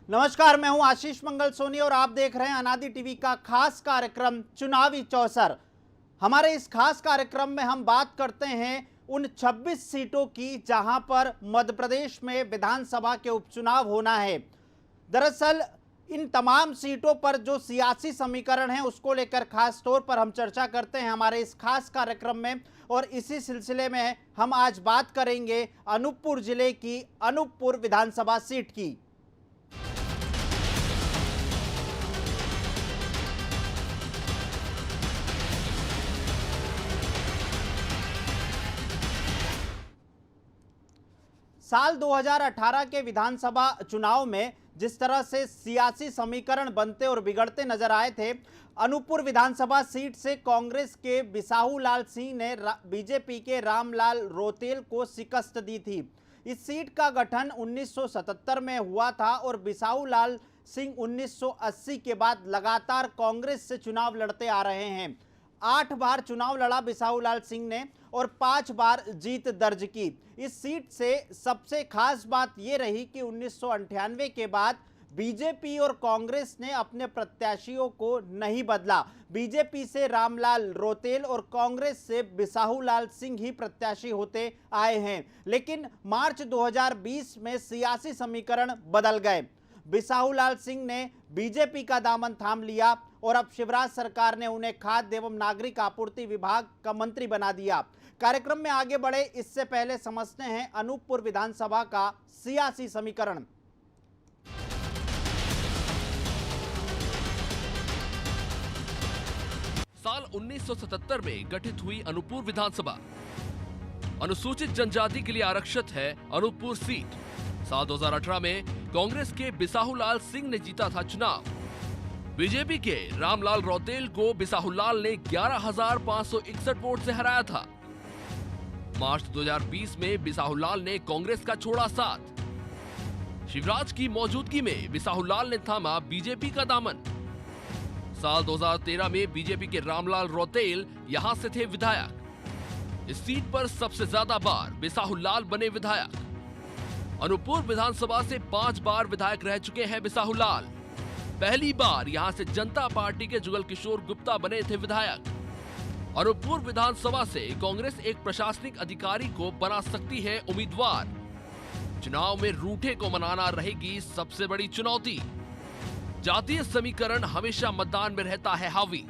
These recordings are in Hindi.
नमस्कार, मैं हूं आशीष मंगल सोनी और आप देख रहे हैं अनादि टीवी का खास कार्यक्रम चुनावी चौसर। हमारे इस खास कार्यक्रम में हम बात करते हैं उन 26 सीटों की जहां पर मध्य प्रदेश में विधानसभा के उपचुनाव होना है। दरअसल इन तमाम सीटों पर जो सियासी समीकरण है उसको लेकर खास तौर पर हम चर्चा करते हैं हमारे इस खास कार्यक्रम में। और इसी सिलसिले में हम आज बात करेंगे अनूपपुर जिले की अनूपपुर विधानसभा सीट की। साल 2018 के विधानसभा चुनाव में जिस तरह से सियासी समीकरण बनते और बिगड़ते नजर आए थे, अनूपपुर विधानसभा सीट से कांग्रेस के बिसाहू लाल सिंह ने बीजेपी के रामलाल रोतेल को शिकस्त दी थी। इस सीट का गठन 1977 में हुआ था और बिसाहू लाल सिंह 1980 के बाद लगातार कांग्रेस से चुनाव लड़ते आ रहे हैं। 8 बार चुनाव लड़ा बिसाहू लाल सिंह ने और 5 बार जीत दर्ज की। इस सीट से सबसे खास बात यह रही कि 1998 के बाद बीजेपी और कांग्रेस ने अपने प्रत्याशियों को नहीं बदला। बीजेपी से रामलाल रोतेल और कांग्रेस से बिसाहू लाल सिंह ही प्रत्याशी होते आए हैं। लेकिन मार्च 2020 में सियासी समीकरण बदल गए। बिसाहू लाल सिंह ने बीजेपी का दामन थाम लिया और अब शिवराज सरकार ने उन्हें खाद्य एवं नागरिक आपूर्ति विभाग का मंत्री बना दिया। कार्यक्रम में आगे बढ़े इससे पहले समझते हैं अनूपपुर विधानसभा का सियासी समीकरण। साल 1977 में गठित हुई अनूपपुर विधानसभा अनुसूचित जनजाति के लिए आरक्षित है। अनूपपुर सीट साल 2018 में कांग्रेस के बिसाहू लाल सिंह ने जीता था चुनाव। बीजेपी के रामलाल रोतेल को बिसाहू लाल ने 11,561 वोट से हराया था। मार्च 2020 में बिसाहू लाल ने कांग्रेस का छोड़ा साथ। शिवराज की मौजूदगी में बिसाहू लाल ने थामा बीजेपी का दामन। साल 2013 में बीजेपी के रामलाल रोतेल यहां से थे विधायक। इस सीट पर सबसे ज्यादा बार बिसाहू लाल बने विधायक। अनूपपुर विधानसभा से 5 बार विधायक रह चुके हैं बिसाहू लाल। पहली बार यहां से जनता पार्टी के जुगल किशोर गुप्ता बने थे विधायक। अनूपपुर विधानसभा से कांग्रेस एक प्रशासनिक अधिकारी को बना सकती है उम्मीदवार। चुनाव में रूठे को मनाना रहेगी सबसे बड़ी चुनौती। जातीय समीकरण हमेशा मतदान में रहता है हावी।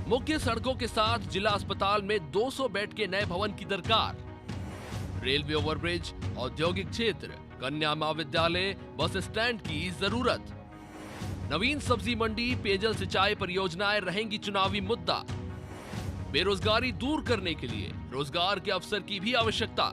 मुख्य सड़कों के साथ जिला अस्पताल में 200 बेड के नए भवन की दरकार। रेलवे ओवरब्रिज, औद्योगिक क्षेत्र, कन्या महाविद्यालय, बस स्टैंड की जरूरत। नवीन सब्जी मंडी, पेयजल सिंचाई परियोजनाएं रहेंगी चुनावी मुद्दा। बेरोजगारी दूर करने के लिए रोजगार के अवसर की भी आवश्यकता।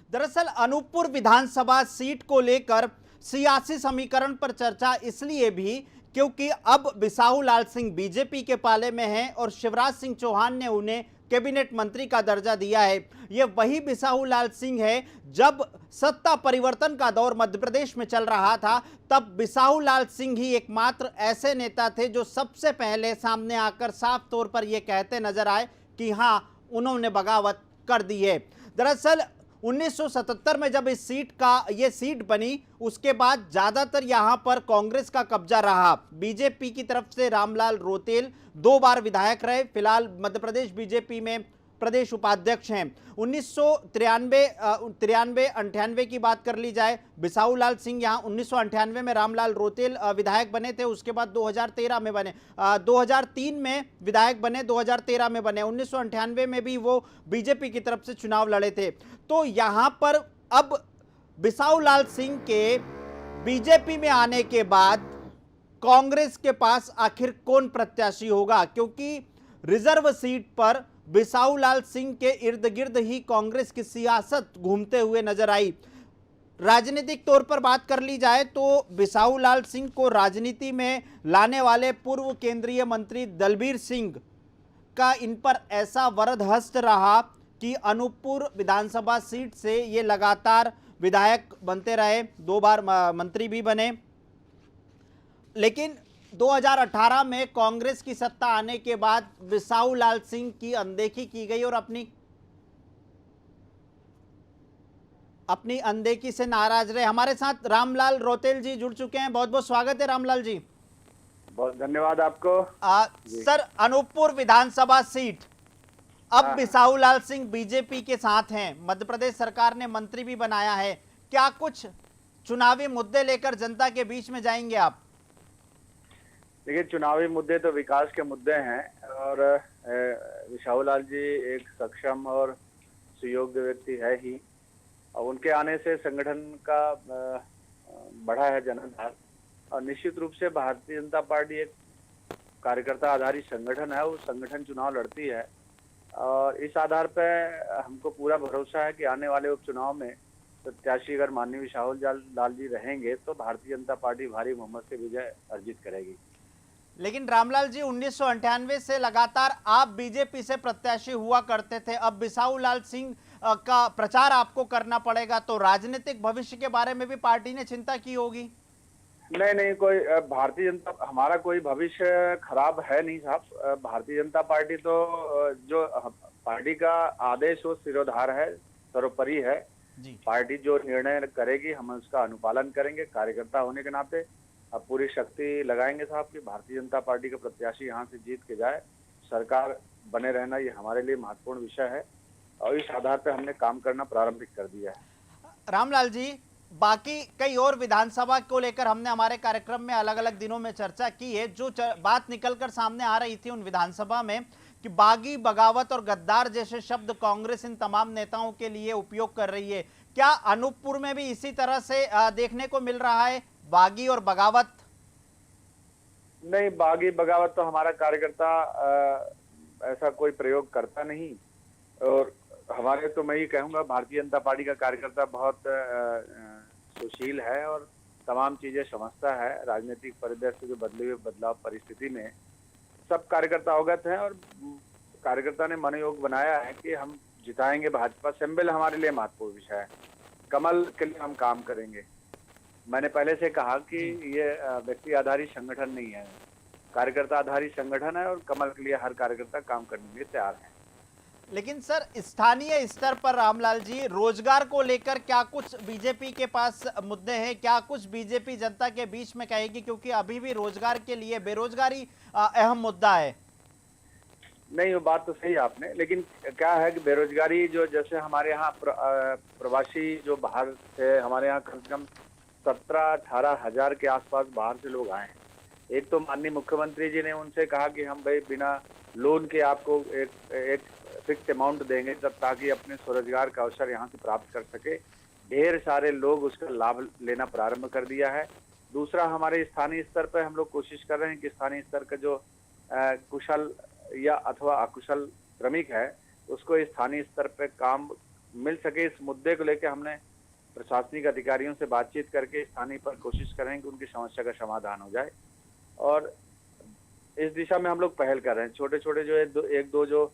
दरअसल अनूपपुर विधानसभा सीट को लेकर सियासी समीकरण पर चर्चा इसलिए भी क्योंकि अब बिसाहू लाल सिंह बीजेपी के पाले में हैं और शिवराज सिंह चौहान ने उन्हें कैबिनेट मंत्री का दर्जा दिया है। ये वही बिसाहू लाल सिंह है जब सत्ता परिवर्तन का दौर मध्य प्रदेश में चल रहा था, तब बिसाहू लाल सिंह ही एकमात्र ऐसे नेता थे जो सबसे पहले सामने आकर साफ तौर पर यह कहते नजर आए कि हां, उन्होंने बगावत कर दी है। दरअसल 1977 में जब इस सीट का ये सीट बनी उसके बाद ज्यादातर यहां पर कांग्रेस का कब्जा रहा। बीजेपी की तरफ से रामलाल रोतेल 2 बार विधायक रहे। फिलहाल मध्य प्रदेश बीजेपी में प्रदेश उपाध्यक्ष हैं। 1993-98 की बात कर ली जाए, बिसाहू लाल सिंह यहां 1998 में रामलाल रोतेल विधायक बने थे। उसके बाद 2013 में बने, 2003 में विधायक बने, 2013 में बने। 1998 में भी वो बीजेपी की तरफ से चुनाव लड़े थे। तो यहां पर अब बिसाहू लाल सिंह के बीजेपी में आने के बाद कांग्रेस के पास आखिर कौन प्रत्याशी होगा, क्योंकि रिजर्व सीट पर बिसाहू लाल सिंह के इर्द गिर्द ही कांग्रेस की सियासत घूमते हुए नजर आई। राजनीतिक तौर पर बात कर ली जाए तो बिसाहू लाल सिंह को राजनीति में लाने वाले पूर्व केंद्रीय मंत्री दलबीर सिंह का इन पर ऐसा वरद हस्त रहा कि अनूपपुर विधानसभा सीट से ये लगातार विधायक बनते रहे, 2 बार मंत्री भी बने। लेकिन 2018 में कांग्रेस की सत्ता आने के बाद बिसाहू लाल सिंह की अनदेखी की गई और अपनी अनदेखी से नाराज रहे। हमारे साथ रामलाल रोतेल जी जुड़ चुके हैं। बहुत बहुत स्वागत है रामलाल जी। बहुत धन्यवाद आपको। सर, अनूपपुर विधानसभा सीट अब बिसाहू लाल सिंह बीजेपी के साथ हैं। मध्य प्रदेश सरकार ने मंत्री भी बनाया है। क्या कुछ चुनावी मुद्दे लेकर जनता के बीच में जाएंगे आप? देखिए, चुनावी मुद्दे तो विकास के मुद्दे हैं और बिसाहू लाल जी एक सक्षम और सुयोग्य व्यक्ति है ही, और उनके आने से संगठन का बढ़ा है जनाधार। और निश्चित रूप से भारतीय जनता पार्टी एक कार्यकर्ता आधारित संगठन है। वो संगठन चुनाव लड़ती है और इस आधार पर हमको पूरा भरोसा है कि आने वाले उपचुनाव में प्रत्याशी अगर माननीय बिसाहू लाल जी रहेंगे तो भारतीय जनता पार्टी भारी बहुमत से विजय अर्जित करेगी। लेकिन रामलाल जी, 1998 से लगातार आप बीजेपी से प्रत्याशी हुआ करते थे। अब बिसाहू लाल सिंह का प्रचार आपको करना पड़ेगा, तो राजनीतिक भविष्य के बारे में भी पार्टी ने चिंता की होगी। नहीं, कोई भारतीय जनता, हमारा कोई भविष्य खराब है नहीं साहब। भारतीय जनता पार्टी तो जो पार्टी का आदेश वो सिरोधार है, सर्वोपरि है जी। पार्टी जो निर्णय करेगी हम उसका अनुपालन करेंगे। कार्यकर्ता होने के नाते अब पूरी शक्ति लगाएंगे साहब कि भारतीय जनता पार्टी का प्रत्याशी यहाँ से जीत के जाए, सरकार बने रहना ये हमारे लिए महत्वपूर्ण विषय है और इस आधार पर हमने काम करना प्रारंभिक कर दिया है। रामलाल जी, बाकी कई और विधानसभा को लेकर हमने हमारे कार्यक्रम में अलग अलग दिनों में चर्चा की है। जो बात निकलकर सामने आ रही थी उन विधानसभा में कि बागी, बगावत और गद्दार जैसे शब्द कांग्रेस इन तमाम नेताओं के लिए उपयोग कर रही है। क्या अनूपपुर में भी इसी तरह से देखने को मिल रहा है, बागी और बगावत? नहीं, बागी बगावत तो हमारा कार्यकर्ता ऐसा कोई प्रयोग करता नहीं। और हमारे तो मैं ये कहूँगा भारतीय जनता पार्टी का कार्यकर्ता बहुत सुशील है और तमाम चीजें समझता है। राजनीतिक परिदृश्य के बदले हुए बदलाव परिस्थिति में सब कार्यकर्ता अवगत हैं और कार्यकर्ता ने मनोयोग बनाया है कि हम जिताएंगे भाजपा। सिंबल हमारे लिए महत्वपूर्ण विषय है। कमल के लिए हम काम करेंगे। मैंने पहले से कहा कि ये व्यक्ति आधारित संगठन नहीं है, कार्यकर्ता आधारित संगठन है और कमल के लिए हर कार्यकर्ता काम करने के लिए तैयार है। लेकिन सर, स्थानीय स्तर पर रामलाल जी, रोजगार को लेकर क्या कुछ बीजेपी के पास मुद्दे हैं? क्या कुछ बीजेपी जनता के बीच में कहेगी? क्योंकि अभी भी रोजगार के लिए बेरोजगारी अहम मुद्दा है। नहीं, वो बात तो सही आपने, लेकिन क्या है कि बेरोजगारी जो, जैसे हमारे यहाँ प्रवासी जो बाहर से हमारे यहाँ कम से कम 17-18 हजार के आसपास बाहर से लोग आए हैं। एक तो माननीय मुख्यमंत्री जी ने उनसे कहा कि हम भाई बिना लोन के आपको एक फिक्स अमाउंट देंगे तब ताकि अपने स्वरोजगार का अवसर यहाँ से प्राप्त कर सके। ढेर सारे लोग उसका लाभ लेना प्रारंभ कर दिया है। दूसरा, हमारे स्थानीय स्तर पर हम लोग कोशिश कर रहे हैं कि स्थानीय स्तर का जो कुशल या अथवा अकुशल श्रमिक है उसको स्थानीय स्तर पर काम मिल सके। इस मुद्दे को लेकर हमने प्रशासनिक अधिकारियों से बातचीत करके स्थानीय पर कोशिश करें कि उनकी समस्या का समाधान हो जाए और इस दिशा में हम लोग पहल कर रहे हैं। छोटे छोटे जो एक दो जो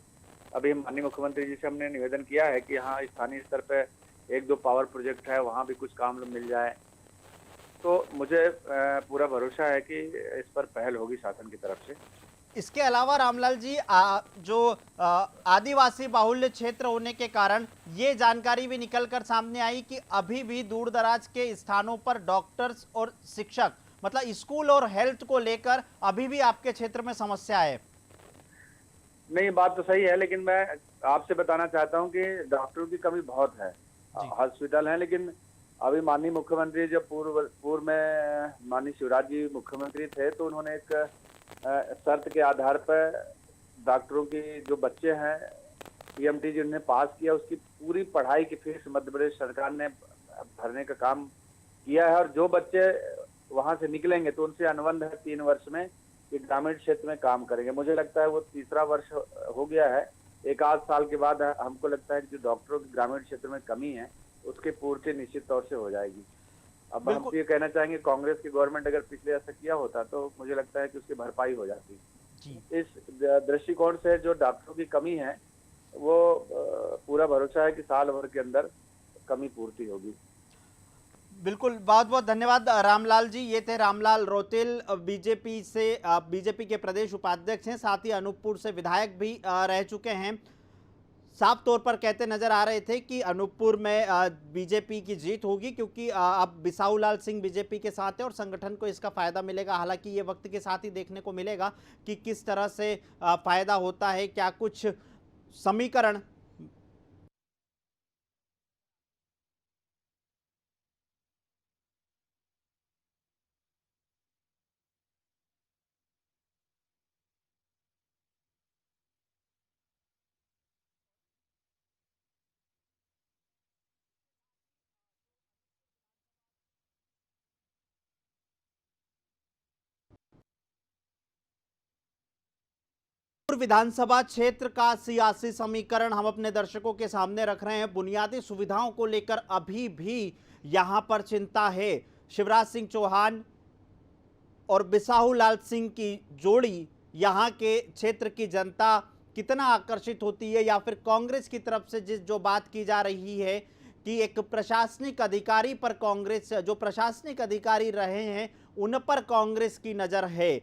अभी माननीय मुख्यमंत्री जी से हमने निवेदन किया है कि यहाँ स्थानीय स्तर पर 1-2 पावर प्रोजेक्ट है, वहाँ भी कुछ काम मिल जाए, तो मुझे पूरा भरोसा है कि इस पर पहल होगी शासन की तरफ से। इसके अलावा रामलाल जी, जो आदिवासी बाहुल्य क्षेत्र होने के कारण ये जानकारी भी निकलकर सामने आई कि अभी भी दूर दराज के स्थानों पर डॉक्टर्स और शिक्षक, मतलब स्कूल और हेल्थ को लेकर अभी भी आपके क्षेत्र में समस्या है। नहीं, बात तो सही है, लेकिन मैं आपसे बताना चाहता हूं कि डॉक्टरों की कमी बहुत है। हॉस्पिटल है, लेकिन अभी माननीय मुख्यमंत्री जब पूर्व में माननीय शिवराज जी मुख्यमंत्री थे तो उन्होंने एक शर्त के आधार पर डॉक्टरों की जो बच्चे हैं पीएमटी जिन्होंने पास किया उसकी पूरी पढ़ाई की फीस मध्य प्रदेश सरकार ने भरने का काम किया है। और जो बच्चे वहां से निकलेंगे तो उनसे अनुबंध है 3 वर्ष में कि ग्रामीण क्षेत्र में काम करेंगे। मुझे लगता है वो तीसरा वर्ष हो गया है। 1 आध साल के बाद हमको लगता है कि जो डॉक्टरों की ग्रामीण क्षेत्र में कमी है उसकी पूर्ति निश्चित तौर से हो जाएगी। अब हम ये कहना चाहेंगे, कांग्रेस की गवर्नमेंट अगर पिछले ऐसा किया होता तो मुझे लगता है कि उसकी भरपाई हो जाती जी। इस दृष्टिकोण से जो डॉक्टरों की कमी है वो पूरा भरोसा है कि साल भर के अंदर कमी पूर्ति होगी। बिल्कुल, बहुत बहुत धन्यवाद रामलाल जी। ये थे रामलाल रौतेल, बीजेपी से, बीजेपी के प्रदेश उपाध्यक्ष हैं, साथ ही अनूपपुर से विधायक भी रह चुके हैं। साफ तौर पर कहते नजर आ रहे थे कि अनूपपुर में बीजेपी की जीत होगी, क्योंकि अब बिसाहू लाल सिंह बीजेपी के साथ है और संगठन को इसका फायदा मिलेगा। हालांकि ये वक्त के साथ ही देखने को मिलेगा कि किस तरह से फायदा होता है, क्या कुछ समीकरण विधानसभा क्षेत्र का सियासी समीकरण हम अपने दर्शकों के सामने रख रहे हैं। बुनियादी सुविधाओं को लेकर अभी भी यहां पर चिंता है। शिवराज सिंह चौहान और बिसाहू लाल सिंह की जोड़ी, यहां के क्षेत्र की जनता कितना आकर्षित होती है, या फिर कांग्रेस की तरफ से जो बात की जा रही है कि एक प्रशासनिक अधिकारी पर कांग्रेस, जो प्रशासनिक अधिकारी रहे हैं उन पर कांग्रेस की नजर है,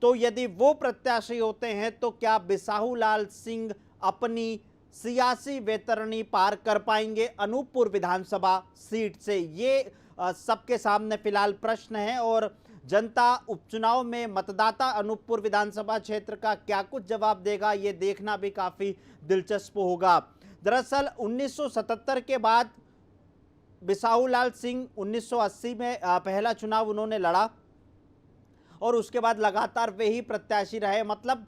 तो यदि वो प्रत्याशी होते हैं तो क्या बिसाहू लाल सिंह अपनी सियासी वैतरणी पार कर पाएंगे अनूपपुर विधानसभा सीट से? ये सबके सामने फिलहाल प्रश्न है, और जनता उपचुनाव में मतदाता अनूपपुर विधानसभा क्षेत्र का क्या कुछ जवाब देगा, ये देखना भी काफी दिलचस्प होगा। दरअसल 1977 के बाद बिसाहू लाल सिंह 1980 में पहला चुनाव उन्होंने लड़ा और उसके बाद लगातार वे ही प्रत्याशी रहे, मतलब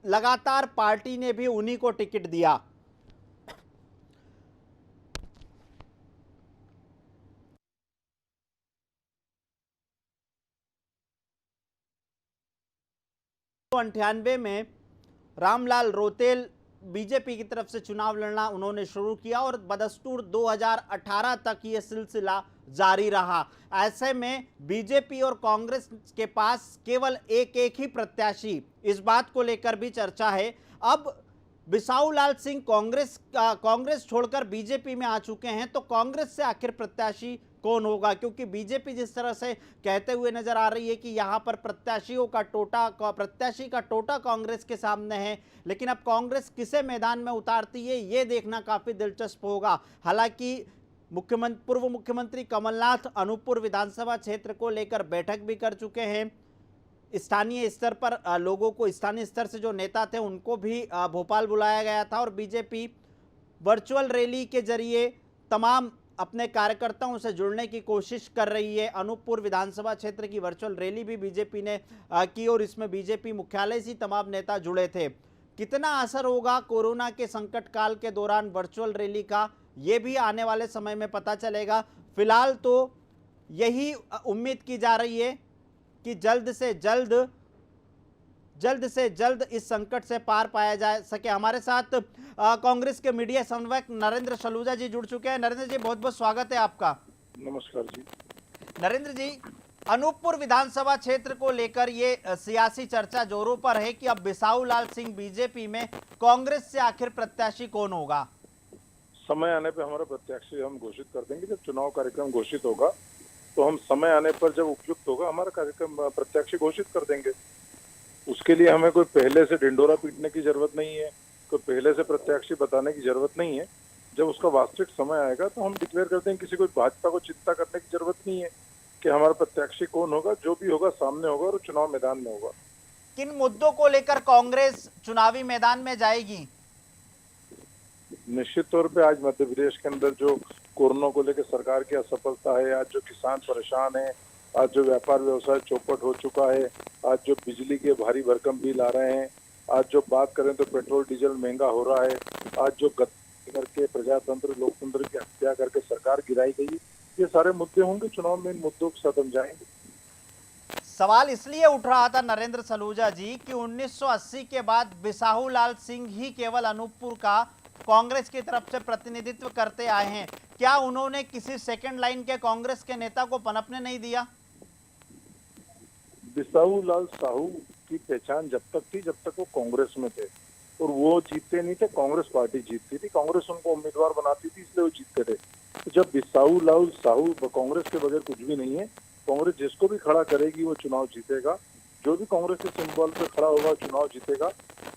लगातार पार्टी ने भी उन्हीं को टिकट दिया। तो 98 में रामलाल रौतेल बीजेपी की तरफ से चुनाव लड़ना उन्होंने शुरू किया और बदस्तूर 2018 तक यह सिलसिला जारी रहा। ऐसे में बीजेपी और कांग्रेस के पास केवल एक ही प्रत्याशी, इस बात को लेकर भी चर्चा है। अब बिसाहू लाल सिंह कांग्रेस छोड़कर बीजेपी में आ चुके हैं, तो कांग्रेस से आखिर प्रत्याशी कौन होगा? क्योंकि बीजेपी जिस तरह से कहते हुए नजर आ रही है कि यहां पर प्रत्याशी का टोटा कांग्रेस के सामने है, लेकिन अब कांग्रेस किसे मैदान में उतारती है ये देखना काफी दिलचस्प होगा। हालांकि पूर्व मुख्यमंत्री कमलनाथ अनूपपुर विधानसभा क्षेत्र को लेकर बैठक भी कर चुके हैं। स्थानीय स्तर पर लोगों को, स्थानीय स्तर से जो नेता थे उनको भी भोपाल बुलाया गया था, और बीजेपी वर्चुअल रैली के जरिए तमाम अपने कार्यकर्ताओं से जुड़ने की कोशिश कर रही है। अनूपपुर विधानसभा क्षेत्र की वर्चुअल रैली भी बीजेपी ने की और इसमें बीजेपी मुख्यालय से तमाम नेता जुड़े थे। कितना असर होगा कोरोना के संकट काल के दौरान वर्चुअल रैली का, ये भी आने वाले समय में पता चलेगा। फिलहाल तो यही उम्मीद की जा रही है कि जल्द से जल्द इस संकट से पार पाया जा सके। हमारे साथ कांग्रेस के मीडिया समन्वयक नरेंद्र सलूजा जी जुड़ चुके हैं। नरेंद्र जी, बहुत बहुत स्वागत है आपका। नमस्कार जी। नरेंद्र जी, अनूपपुर विधानसभा क्षेत्र को लेकर ये सियासी चर्चा जोरों पर है कि अब बिसाहू लाल सिंह बीजेपी में, कांग्रेस से आखिर प्रत्याशी कौन होगा? समय आने पे हमारा प्रत्याशी हम घोषित कर देंगे। जब चुनाव कार्यक्रम घोषित होगा तो हम समय आने पर, जब उपयुक्त होगा, हमारा कार्यक्रम प्रत्याशी घोषित कर देंगे। उसके लिए हमें कोई पहले से ढिंडोरा पीटने की जरूरत नहीं है, कोई पहले से प्रत्याशी बताने की जरूरत नहीं है। जब उसका वास्तविक समय आएगा तो हम डिक्लेयर कर देंगे। किसी को भाजपा को चिंता करने की जरूरत नहीं है कि हमारा प्रत्याशी कौन होगा। जो भी होगा सामने होगा और चुनाव मैदान में होगा। किन मुद्दों को लेकर कांग्रेस चुनावी मैदान में जाएगी? निश्चित तौर पे आज मध्य प्रदेश के अंदर जो कोरोना को लेकर सरकार की असफलता है, आज जो किसान परेशान है, आज जो व्यापार व्यवसाय चौपट हो चुका है, आज जो बिजली के भारी भरकम बिल आ रहे हैं, आज जो बात करें तो पेट्रोल डीजल महंगा हो रहा है, आज जो करके प्रजातंत्र लोकतंत्र की हत्या करके सरकार गिराई गई, ये सारे मुद्दे होंगे। चुनाव में इन मुद्दों के साथ हम जाएंगे। सवाल इसलिए उठ रहा था नरेंद्र सलूजा जी कि 1980 के बाद बिसाहू लाल सिंह ही केवल अनूपपुर का कांग्रेस की तरफ से प्रतिनिधित्व करते आए हैं। क्या उन्होंने किसी सेकंड लाइन के कांग्रेस के नेता को पनपने नहीं दिया? बिसाहू लाल साहू की पहचान जब तक थी जब तक वो कांग्रेस में थे। और वो जीतते नहीं थे, कांग्रेस पार्टी जीतती थी, कांग्रेस उनको उम्मीदवार बनाती थी, इसलिए वो जीतते थे। तो जब बिसाहू लाल साहू कांग्रेस के बगैर कुछ भी नहीं है, कांग्रेस जिसको भी खड़ा करेगी वो चुनाव जीतेगा, जो भी कांग्रेस के सिंबल पे खड़ा होगा चुनाव जीतेगा।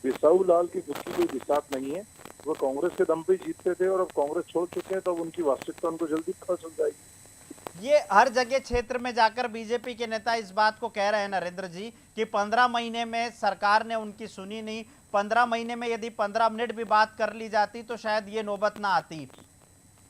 बिसाहू लाल की खुद की कोई बिसात नहीं है, वो कांग्रेस के दम पे जीतते थे और अब कांग्रेस छोड़ चुके हैं, तो अब उनकी वास्तविकता उनको जल्दी पता चल जाएगी। ये हर जगह क्षेत्र में जाकर बीजेपी के नेता इस बात को कह रहे हैं नरेंद्र जी कि 15 महीने में सरकार ने उनकी सुनी नहीं, 15 महीने में यदि 15 मिनट भी बात कर ली जाती तो शायद ये नौबत ना आती।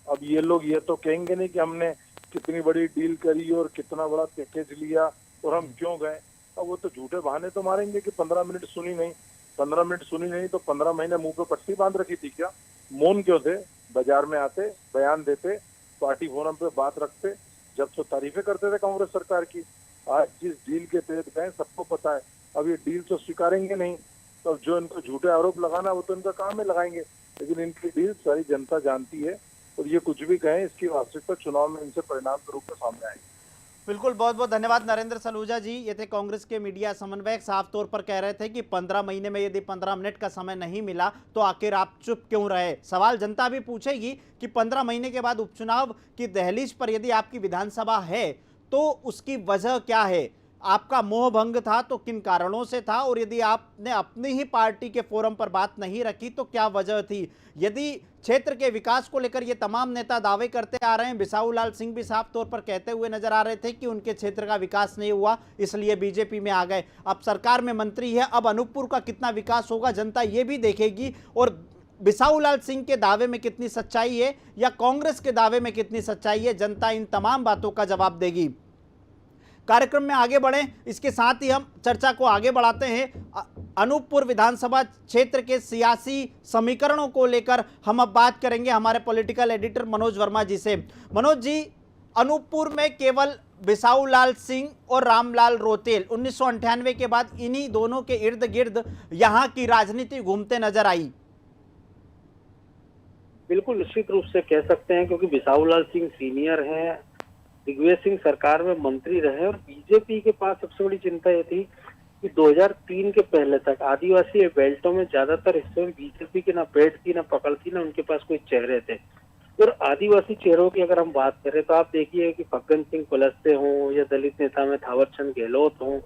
अब ये लोग ये तो कहेंगे नहीं कि हमने कितनी बड़ी डील करी और कितना बड़ा पैकेज लिया और हम क्यों गए। अब वो तो झूठे बहाने तो मारेंगे कि 15 मिनट सुनी नहीं, 15 मिनट सुनी नहीं तो 15 महीने मुंह पे पट्टी बांध रखी थी क्या? मौन क्यों थे? बाजार में आते, बयान देते, पार्टी फोरम पे बात रखते, जब तो तारीफें करते थे कांग्रेस सरकार की। आज जिस डील के तहत गए सबको पता है, अब ये डील तो स्वीकारेंगे नहीं, तो जो इनको झूठे आरोप लगाना वो तो इनका काम है, लगाएंगे, लेकिन इनकी डील सारी जनता जानती है और ये कुछ भी कहें इसकी वास्तविकता चुनाव में इनसे परिणाम के रूप में सामने आएगी। बिल्कुल, बहुत बहुत धन्यवाद नरेंद्र सलूजा जी। ये थे कांग्रेस के मीडिया समन्वयक, साफ तौर पर कह रहे थे कि 15 महीने में यदि 15 मिनट का समय नहीं मिला तो आखिर आप चुप क्यों रहे। सवाल जनता भी पूछेगी कि 15 महीने के बाद उपचुनाव की दहलीज पर यदि आपकी विधानसभा है तो उसकी वजह क्या है, आपका मोह भंग था तो किन कारणों से था, और यदि आपने अपनी ही पार्टी के फोरम पर बात नहीं रखी तो क्या वजह थी। यदि क्षेत्र के विकास को लेकर ये तमाम नेता दावे करते आ रहे हैं, बिसाहू लाल सिंह भी साफ तौर पर कहते हुए नजर आ रहे थे कि उनके क्षेत्र का विकास नहीं हुआ इसलिए बीजेपी में आ गए, अब सरकार में मंत्री है, अब अनूपपुर का कितना विकास होगा जनता ये भी देखेगी, और बिसाहू लाल सिंह के दावे में कितनी सच्चाई है या कांग्रेस के दावे में कितनी सच्चाई है, जनता इन तमाम बातों का जवाब देगी। कार्यक्रम में आगे बढ़ें, इसके साथ ही हम चर्चा को आगे बढ़ाते हैं। अनूपपुर विधानसभा क्षेत्र के सियासी समीकरणों को लेकर हम अब बात करेंगे हमारे पॉलिटिकल एडिटर मनोज वर्मा जी से। मनोज जी, अनूपपुर में केवल बिसाहू लाल सिंह और रामलाल रोतेल 1998 के बाद इन्हीं दोनों के इर्द गिर्द यहां की राजनीति घूमते नजर आई। बिल्कुल निश्चित रूप से कह सकते हैं, क्योंकि बिसाहू लाल सिंह सीनियर हैं, दिग्विजय सिंह सरकार में मंत्री रहे, और बीजेपी के पास सबसे बड़ी चिंता ये थी कि 2003 के पहले तक आदिवासी बेल्टों में ज्यादातर हिस्सों में बीजेपी की ना पेड़ थी, ना पकड़ थी, ना उनके पास कोई चेहरे थे। और आदिवासी चेहरों की अगर हम बात करें तो आप देखिए कि फग्गन सिंह कुलस्ते हों या दलित नेता में थावरचंद गहलोत हों,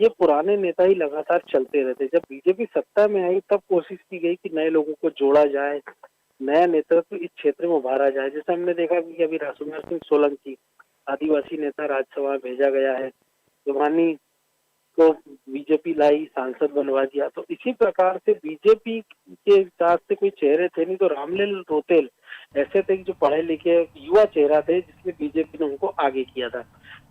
ये पुराने नेता ही लगातार चलते रहते। जब बीजेपी सत्ता में आई तब कोशिश की गई कि नए लोगों को जोड़ा जाए, नया नेतृत्व इस क्षेत्र में उभारा जाए। जैसे हमने देखा कि अभी रासुमेर सिंह सोलंकी आदिवासी नेता राज्यसभा में भेजा गया है, जुमानी को बीजेपी लाई, सांसद बनवा दिया। तो इसी प्रकार से बीजेपी के साथ से कोई चेहरे थे नहीं, तो रामलाल रोतेल ऐसे थे जो पढ़े लिखे युवा चेहरा थे जिसमें बीजेपी ने उनको आगे किया था।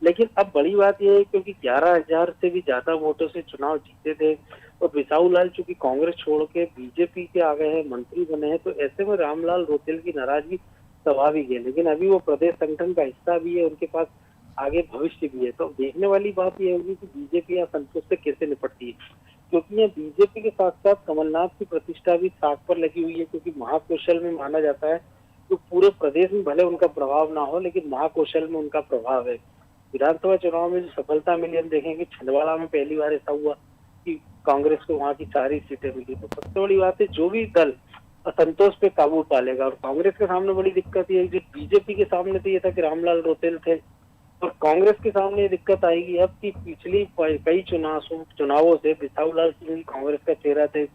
लेकिन अब बड़ी बात यह है, क्योंकि 11,000 से भी ज्यादा वोटों से चुनाव जीते थे और बिसाहू लाल चूंकि कांग्रेस छोड़ के बीजेपी के आ गए हैं, मंत्री बने हैं, तो ऐसे में रामलाल रोतेल की नाराजगी स्वाभाविक है। लेकिन अभी वो प्रदेश संगठन का हिस्सा भी है, उनके पास आगे भविष्य भी है। तो देखने वाली बात यह होगी कि बीजेपी यहाँ संतोष से कैसे निपटती है, क्योंकि यहाँ बीजेपी के साथ साथ कमलनाथ की प्रतिष्ठा भी साख पर लगी हुई है, क्योंकि महाकौशल में माना जाता है तो पूरे प्रदेश में भले उनका प्रभाव ना हो लेकिन महाकौशल में उनका प्रभाव है। विधानसभा चुनाव में जो सफलता मिली हम देखेंगे, छिंदवाड़ा में पहली बार ऐसा हुआ कि कांग्रेस को वहाँ की सारी सीटें मिली। तो सबसे बड़ी बात है, जो भी दल असंतोष पे काबू पालेगा, और कांग्रेस के सामने बड़ी दिक्कत ये, जो बीजेपी के सामने तो ये था कि रामलाल रोतेल थे, और कांग्रेस के सामने ये दिक्कत आएगी अब कि पिछली कई चुनावों से बिसाहू लाल सिंह कांग्रेस का चेहरा थे,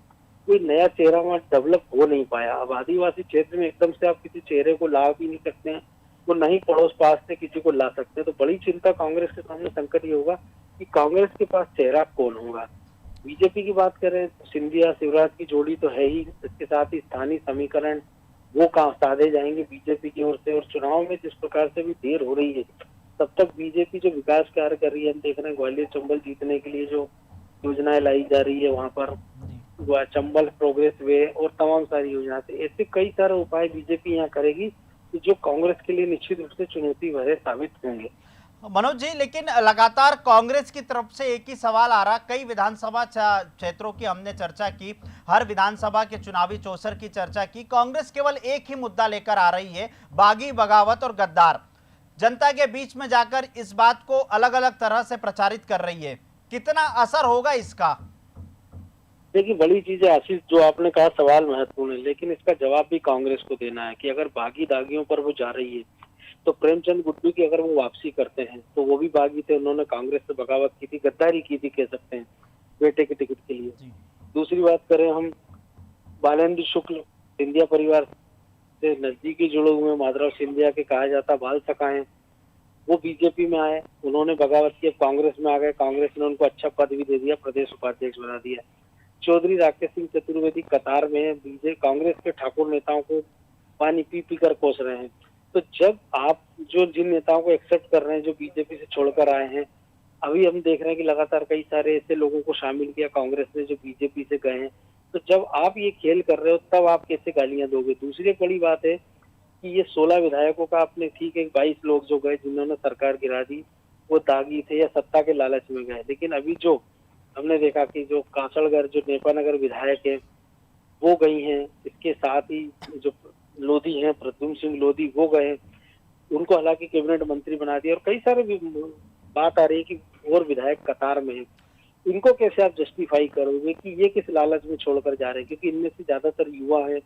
कोई नया चेहरा वहाँ डेवलप हो नहीं पाया। अब आदिवासी क्षेत्र में एकदम से आप किसी चेहरे को ला भी नहीं सकते हैं, वो नहीं पड़ोस पास से किसी को ला सकते हैं। तो बड़ी चिंता कांग्रेस के सामने संकट ये होगा कि कांग्रेस के पास चेहरा कौन होगा। बीजेपी की बात करें तो सिंधिया शिवराज की जोड़ी तो है ही, इसके साथ ही स्थानीय समीकरण वो कहाँ साधे जाएंगे बीजेपी की ओर से। और चुनाव में जिस प्रकार से भी देर हो रही है, तब तक बीजेपी जो विकास कार्य कर रही है, हम देख रहे हैं ग्वालियर चंबल जीतने के लिए जो योजनाएं लाई जा रही है, वहाँ पर चंबल प्रोग्रेस वे और तमाम सारी योजना से ऐसे कई सारे उपाय बीजेपी यहाँ करेगी जो कांग्रेस के लिए निश्चित रूप से चुनौती भरे साबित होंगे। मनोज जी, लेकिन लगातार कांग्रेस की तरफ से एक ही सवाल आ रहा, कई विधानसभा क्षेत्रों की हमने चर्चा की, हर विधानसभा के चुनावी चौसर की चर्चा की, कांग्रेस केवल एक ही मुद्दा लेकर आ रही है, बागी, बगावत और गद्दार। जनता के बीच में जाकर इस बात को अलग अलग तरह से प्रचारित कर रही है, कितना असर होगा इसका? देखिए, बड़ी चीज है आशीष, जो आपने कहा सवाल महत्वपूर्ण है, लेकिन इसका जवाब भी कांग्रेस को देना है कि अगर बागी दागियों पर वो जा रही है तो प्रेमचंद गुड्डू की अगर वो वापसी करते हैं तो वो भी बागी थे, उन्होंने कांग्रेस से बगावत की थी, गद्दारी की थी कह सकते हैं बेटे के टिकट के लिए। दूसरी बात करें हम, बालेंद्र शुक्ल सिंधिया परिवार से नजदीकी जुड़े हुए, माधवराव सिंधिया के कहा जाता बाल सखा हैं, वो बीजेपी में आए, उन्होंने बगावत की, कांग्रेस में आ गए, कांग्रेस ने उनको अच्छा पद भी दे दिया, प्रदेश उपाध्यक्ष बना दिया। चौधरी राकेश सिंह चतुर्वेदी कतार में कांग्रेस के ठाकुर नेताओं को पानी पी पी कर कोस रहे हैं। तो जब आप जो जिन नेताओं को एक्सेप्ट कर रहे हैं जो बीजेपी से छोड़कर आए हैं, अभी हम देख रहे हैं कि लगातार कई सारे ऐसे लोगों को शामिल किया कांग्रेस ने जो बीजेपी से गए हैं, तो जब आप ये खेल कर रहे हो तब आप कैसे गालियां दोगे। दूसरी बड़ी बात है कि ये 16 विधायकों का आपने, ठीक है 22 लोग जो गए जिन्होंने सरकार गिरा दी वो दागी थे या सत्ता के लालच में गए, लेकिन अभी जो हमने देखा कि जो कासड़गढ़ जो नेपानगर विधायक है वो गई हैं, इसके साथ ही जो लोधी हैं प्रद्युम्न सिंह लोधी वो गए, उनको हालांकि कैबिनेट मंत्री बना दिया, और कई सारे बात आ रही है कि और विधायक कतार में है। इनको कैसे आप जस्टिफाई करोगे कि ये किस लालच में छोड़कर जा रहे हैं, क्योंकि इनमें से ज्यादातर युवा है,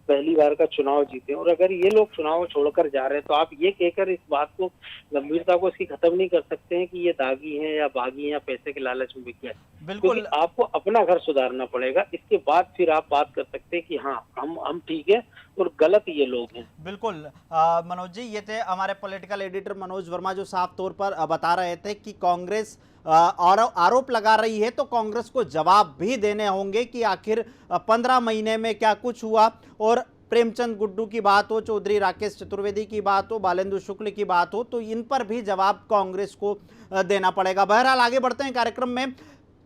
पहली बार का चुनाव जीते, और अगर ये लोग चुनाव छोड़कर जा रहे हैं तो आप ये कहकर इस बात को, गंभीरता को इसकी खत्म नहीं कर सकते हैं कि ये दागी हैं या बागी हैं या पैसे के लालच में बिक गए। बिल्कुल, क्योंकि आपको अपना घर सुधारना पड़ेगा, इसके बाद फिर आप बात कर सकते हैं कि हाँ हम ठीक है और गलत ये लोग हैं। बिल्कुल मनोज जी, ये थे हमारे पॉलिटिकल एडिटर मनोज वर्मा जो साफ तौर पर बता रहे थे कि कांग्रेस और आरोप लगा रही है तो कांग्रेस को जवाब भी देने होंगे कि आखिर 15 महीने में क्या कुछ हुआ। और प्रेमचंद गुड्डू की बात हो, चौधरी राकेश चतुर्वेदी की बात हो, बालेंद्र शुक्ल की बात हो, तो इन पर भी जवाब कांग्रेस को देना पड़ेगा। बहरहाल आगे बढ़ते हैं कार्यक्रम में।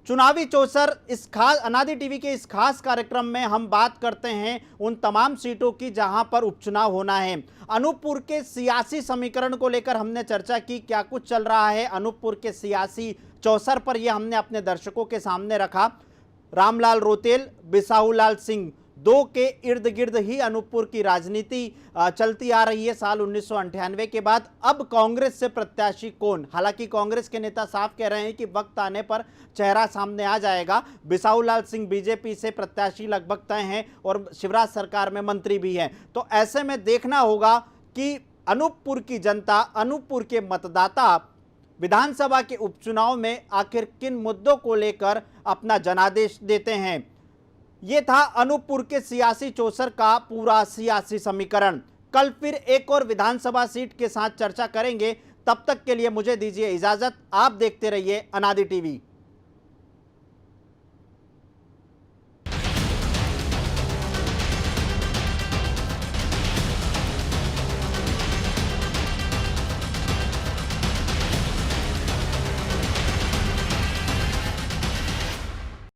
चुनावी चौसर, इस खास अनादि टीवी के इस खास कार्यक्रम में हम बात करते हैं उन तमाम सीटों की जहां पर उपचुनाव होना है। अनूपपुर के सियासी समीकरण को लेकर हमने चर्चा की, क्या कुछ चल रहा है अनूपपुर के सियासी चौसर पर, यह हमने अपने दर्शकों के सामने रखा। रामलाल रोतेल, बिसाहूलाल सिंह, दो के इर्द गिर्द ही अनूपपुर की राजनीति चलती आ रही है साल 1998 के बाद। अब कांग्रेस से प्रत्याशी कौन? हालांकि कांग्रेस के नेता साफ कह रहे हैं कि वक्त आने पर चेहरा सामने आ जाएगा। बिसाहूलाल सिंह बीजेपी से प्रत्याशी लगभग तय हैं और शिवराज सरकार में मंत्री भी हैं। तो ऐसे में देखना होगा कि अनूपपुर की जनता, अनूपपुर के मतदाता विधानसभा के उपचुनाव में आखिर किन मुद्दों को लेकर अपना जनादेश देते हैं। ये था अनूपपुर के सियासी चौसर का पूरा सियासी समीकरण। कल फिर एक और विधानसभा सीट के साथ चर्चा करेंगे। तब तक के लिए मुझे दीजिए इजाजत। आप देखते रहिए अनादि टीवी।